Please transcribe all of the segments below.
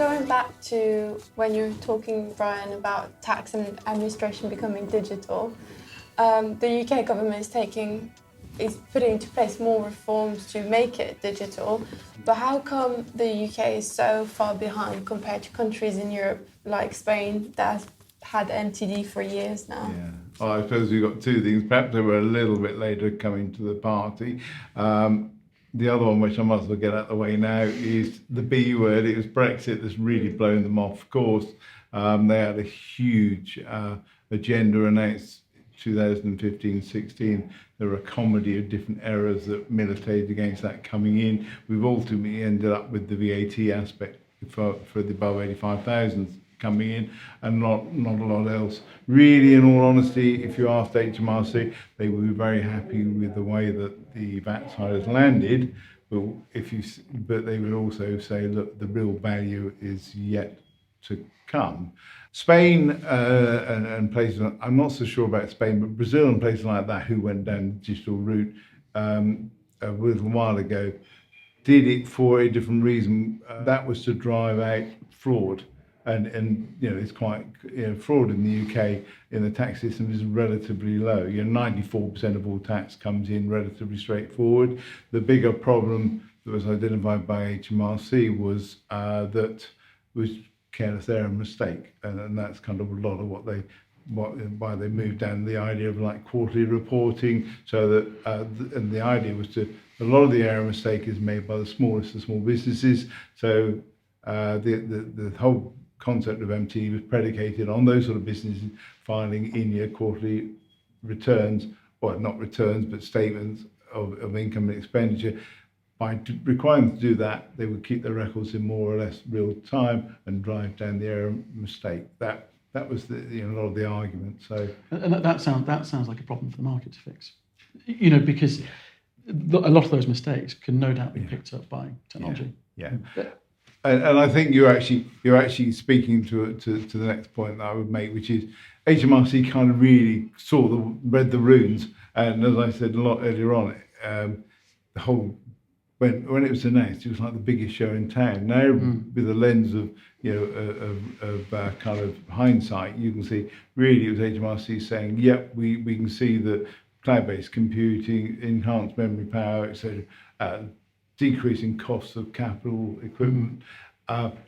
Going back to when you were talking, Brian, about tax and administration becoming digital, the UK government is putting into place more reforms to make it digital. But how come the UK is so far behind compared to countries in Europe like Spain that has had MTD for years now? Yeah. Well, I suppose we've got two things. Perhaps they were a little bit later coming to the party. The other one, which I might as well get out of the way now, is the B word. It was Brexit that's really blown them off. Of course, they had a huge agenda announced 2015-16. There were a comedy of different errors that militated against that coming in. We've ultimately ended up with the VAT aspect for the above 85,000 coming in, and not a lot else. Really, in all honesty, if you asked HMRC, they would be very happy with the way that the VAT side has landed. But they would also say, look, the real value is yet to come. Spain and places, I'm not so sure about Spain, but Brazil and places like that who went down the digital route a little while ago did it for a different reason. That was to drive out fraud. And it's quite, fraud in the UK in the tax system is relatively low. 94% of all tax comes in relatively straightforward. The bigger problem that was identified by HMRC was that was careless error and mistake, and that's kind of a lot of why they moved down the idea of like quarterly reporting, so that and the idea was a lot of the error and mistake is made by the smallest of small businesses. So the whole concept of MTD was predicated on those sort of businesses filing in your quarterly returns, or not returns, but statements of income and expenditure. By requiring them to do that, they would keep their records in more or less real time and drive down the error and mistake. That was a lot of the argument. So, and that sounds like a problem for the market to fix. Because a lot of those mistakes can no doubt be picked up by technology. Yeah. And I think you're actually speaking to the next point that I would make, which is HMRC kind of really read the runes, and as I said a lot earlier on, the whole when it was announced, it was like the biggest show in town. Now, with the lens of kind of hindsight, you can see really it was HMRC saying, "Yep, we can see that cloud-based computing, enhanced memory power, etc." Decreasing costs of capital equipment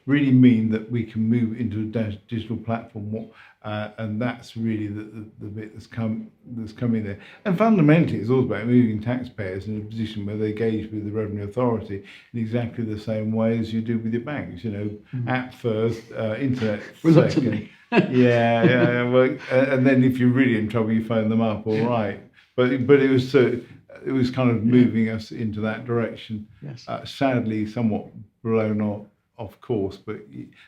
really mean that we can move into a digital platform, and that's really the bit that's coming there. And fundamentally, it's all about moving taxpayers in a position where they engage with the Revenue Authority in exactly the same way as you do with your banks. App first, internet second. Yeah. Well, and then if you're really in trouble, you phone them up. All right, but it was kind of moving us into that direction. Yes. Sadly, somewhat blown off course, but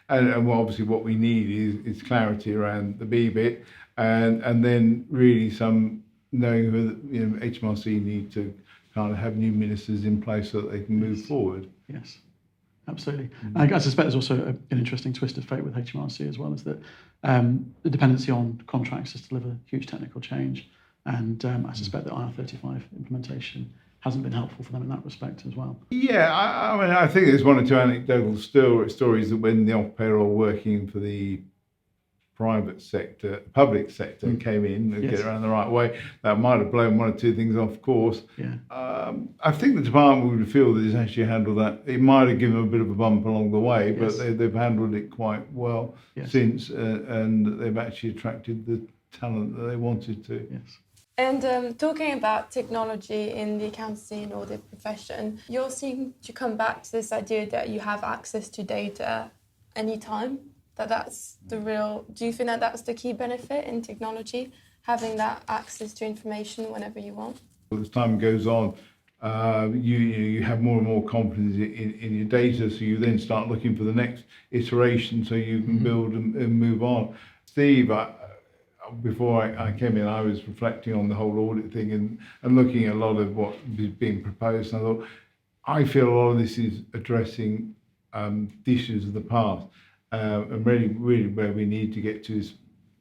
obviously what we need is clarity around the B bit, and then really some knowing who HMRC need to kind of have new ministers in place so that they can move forward. Yes, absolutely. I suspect there's also an interesting twist of fate with HMRC as well, is that the dependency on contracts to deliver huge technical change. And I suspect that IR35 implementation hasn't been helpful for them in that respect as well. Yeah, I mean, I think there's one or two anecdotal stories that when the off-payroll working for the public sector came in and get around the right way, that might have blown one or two things off course. Yeah. I think the department would feel that it's actually handled that. It might have given them a bit of a bump along the way, but they've handled it quite well since, and they've actually attracted the talent that they wanted to. Yes. And talking about technology in the accountancy and audit profession, you all seem to come back to this idea that you have access to data anytime. Do you think that that's the key benefit in technology, having that access to information whenever you want? As time goes on, you have more and more confidence in your data, so you then start looking for the next iteration so you can build and move on. Steve, before I came in, I was reflecting on the whole audit thing and looking at a lot of what was being proposed, and I thought, I feel a lot of this is addressing the issues of the past, and really where we need to get to is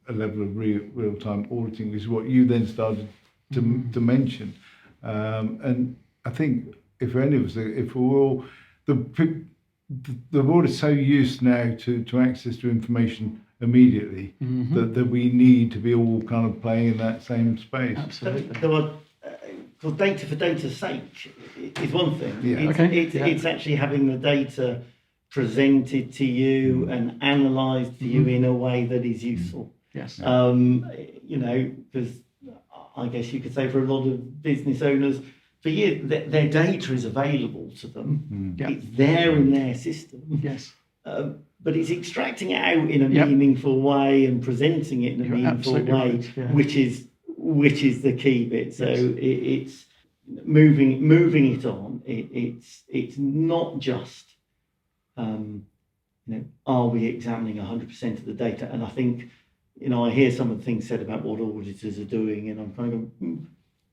a level of real-time auditing, which is what you then started to mention. And I think if any of us, if we're all, the board is so used now to access to information immediately that we need to be all kind of playing in that same space. Absolutely. Because data for data's sake is one thing. Yeah. It's actually having the data presented to you and analysed to you in a way that is useful. Yes. Because I guess you could say for a lot of business owners, for years, their data is available to them. It's there in their system. Yes. But it's extracting it out in a meaningful way and presenting it in a meaningful way, right, which is the key bit. So it's moving it on. It's not just are we examining 100% of the data? And I think I hear some of the things said about what auditors are doing, and I'm kind of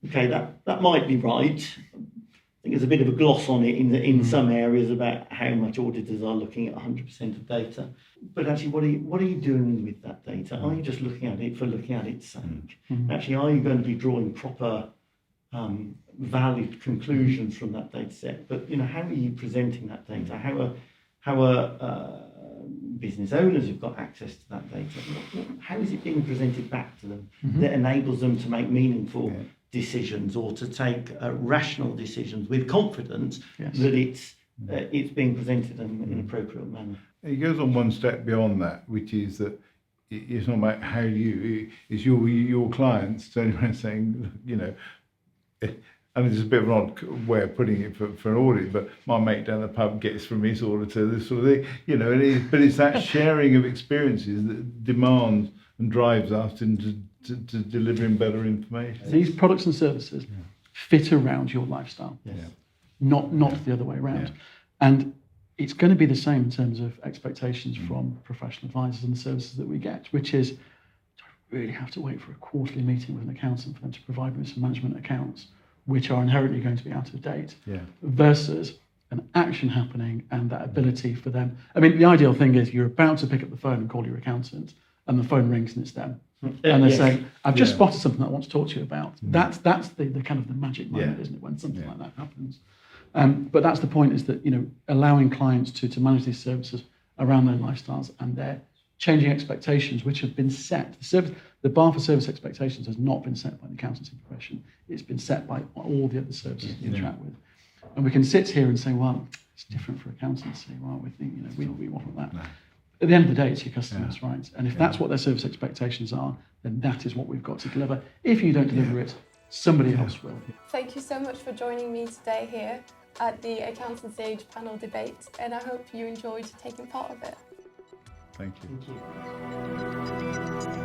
okay, that might be right. I think there's a bit of a gloss on it in some areas about how much auditors are looking at 100% of data. But actually, what are you doing with that data? Are you just looking at it for looking at its sake? Actually, are you going to be drawing proper, valid conclusions from that data set? But how are you presenting that data? How are business owners who've got access to that data? How is it being presented back to them that enables them to make meaningful decisions or to take rational decisions with confidence that it's being presented in an appropriate manner? It goes on one step beyond that, which is that it's not about how it's your clients turning around saying, and it's a bit of an odd way of putting it for an audit, but my mate down the pub gets from his auditor this sort of thing, but it's that sharing of experiences that demands and drives us into to delivering better information. These products and services fit around your lifestyle, not the other way around. And it's going to be the same in terms of expectations from professional advisors and the services that we get, which is, do I really have to wait for a quarterly meeting with an accountant for them to provide me with some management accounts, which are inherently going to be out of date, versus an action happening and that ability for them. I mean, the ideal thing is you're about to pick up the phone and call your accountant, and the phone rings and it's them. And they're saying, I've just spotted something that I want to talk to you about. That's the kind of the magic moment, isn't it, when something like that happens. But that's the point, is that, allowing clients to manage these services around their lifestyles and their changing expectations, which have been set. The bar for service expectations has not been set by the accountancy profession. It's been set by all the other services you interact with. And we can sit here and say, well, it's different for accountancy. Well, we think, we want that. No. At the end of the day, it's your customers, right? And if that's what their service expectations are, then that is what we've got to deliver. If you don't deliver it, somebody else will. Thank you so much for joining me today here at the Accountancy Age panel debate, and I hope you enjoyed taking part of it. Thank you. Thank you.